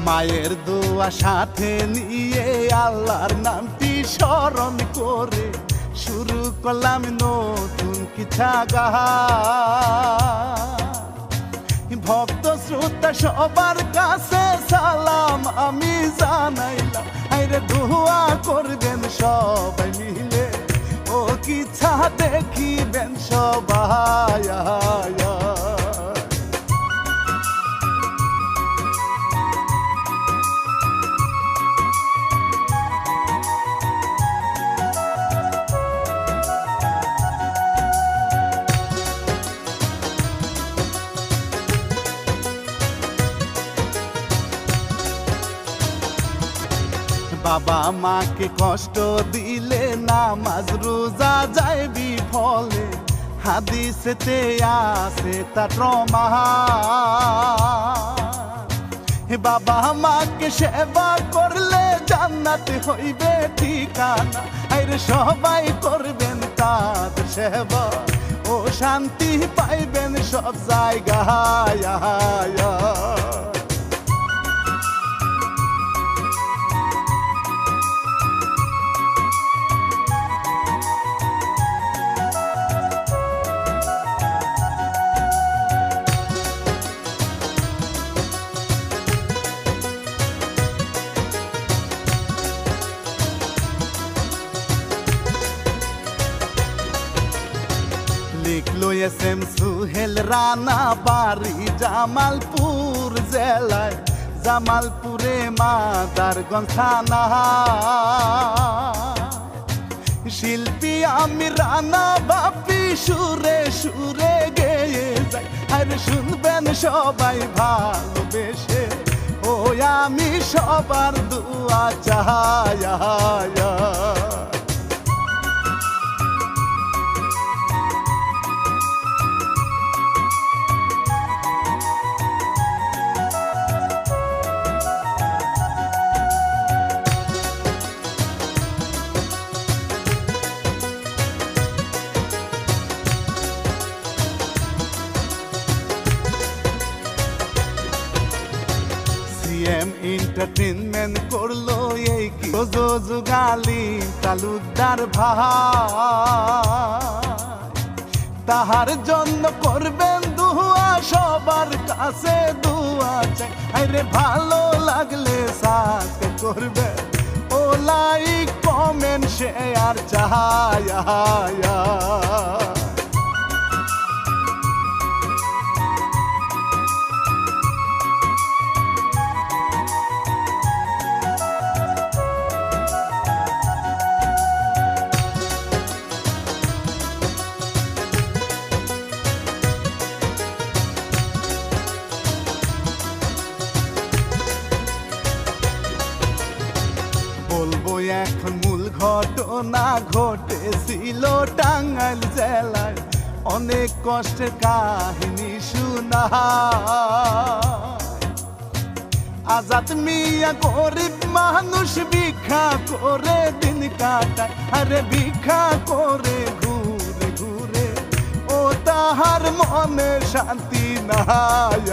মায়ের দোয়া সাথে নিয়ে আল্লাহর নামটি স্মরণ করে শুরু করলাম নতুন কিছা গাহা। ভক্ত শ্রোতা সবার কাছে সালাম আমি জানাইলাম, আইরে দোয়া করবেন সবাই মিলে, ও কিছা দেখিবেন সবাই। বাবা মাকে কষ্ট দিলে নামাজ রোজা যায় বিফলে, হাদিসেতে আছে তা প্রমাণ। বাবা মাকে সেবা করলে জান্নাতে হইবে ঠিকানা, আরে সবাই করবেন তাদের সেবা, ও শান্তি পাইবেন সব জায়গায়। লিখলো এসএম সুহেল রানা, বাড়ি জামালপুর জেলায়, জামালপুরে মাদারগঞ্জ থানা। শিল্পী আমি রানা বাপি, সুরে সুরে গেয়ে যাই, আরে শুনবেন সবাই ভালোবেসে, ও আমি সবার দোয়া চাই। এন্টারটেইনমেন্ট করলো এই কি যুগালি তালুকদার ভাই, তাহার জন্য করবেন দুয়া সবার কাছে দোয়া চাই, আরে ভালো লাগলে সাবস্ক্রাইব করবে, ও লাইক কমেন্ট শেয়ার চাই। বলবো এখন মূল ঘটনা ঘটেছিল টাঙ্গাইল জেলায়, অনেক কষ্টের কাহিনী শোনা। আজাদ মিয়া গরিব মানুষ ভিক্ষা করে দিন কাটায়, আরে ভিক্ষা করে ঘুরে ঘুরে, ও তাহার মনে শান্তি নাই।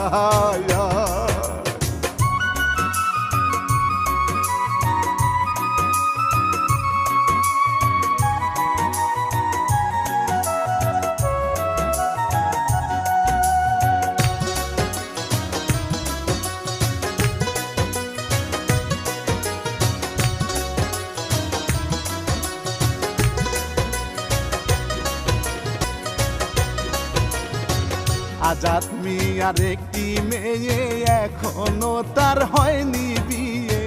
আজাদ মিয়ার একটি মেয়ে, এখনো তার হয়নি বিয়ে,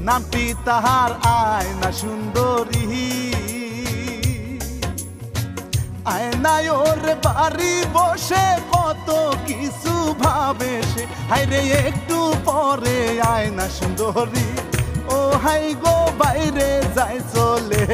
নামটি তাহার আয়না সুন্দরী। আয়নায় ওর বাড়ি বসে কত কিছু ভাবে সে, হাইরে একটু পরে আয়না সুন্দরী, ও হাই গো বাইরে যায় চলে।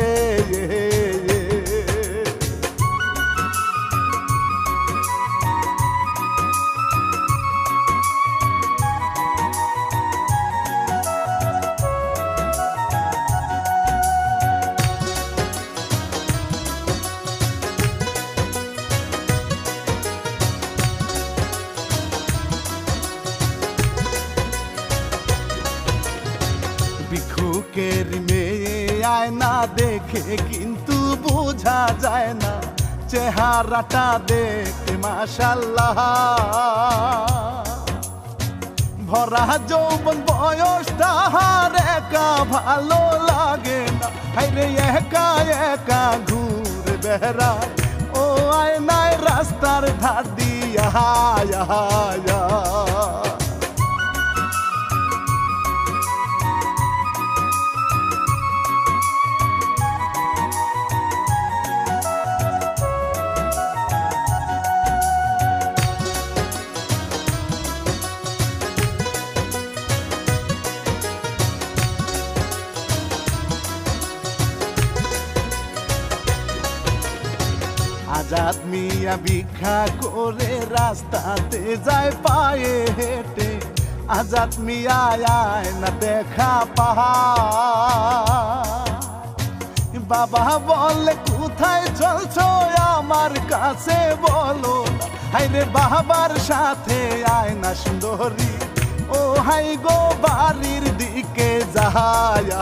দেখে কিন্তু বোঝা যায় না চেহারাটা দেখতে মাশাআল্লাহ। ভরা যৌবন বয়সটা আর একা ভালো লাগে না, হায়রে একা একা ঘুরে বেড়ায় ও আয়নায় রাস্তার ধার দিয়া। আজাদ মিয়া ভিক্ষা করে রাস্তাতে যায় পায়ে হেঁটে, আজাদ মিয়া আয় না দেখা পাহাড়। বাবা বলে কোথায় চলছো আমার কাছে বলো না, হায়রে বাবার সাথে আয় না সুন্দরী ও হাই গো বাড়ির দিকে যায়।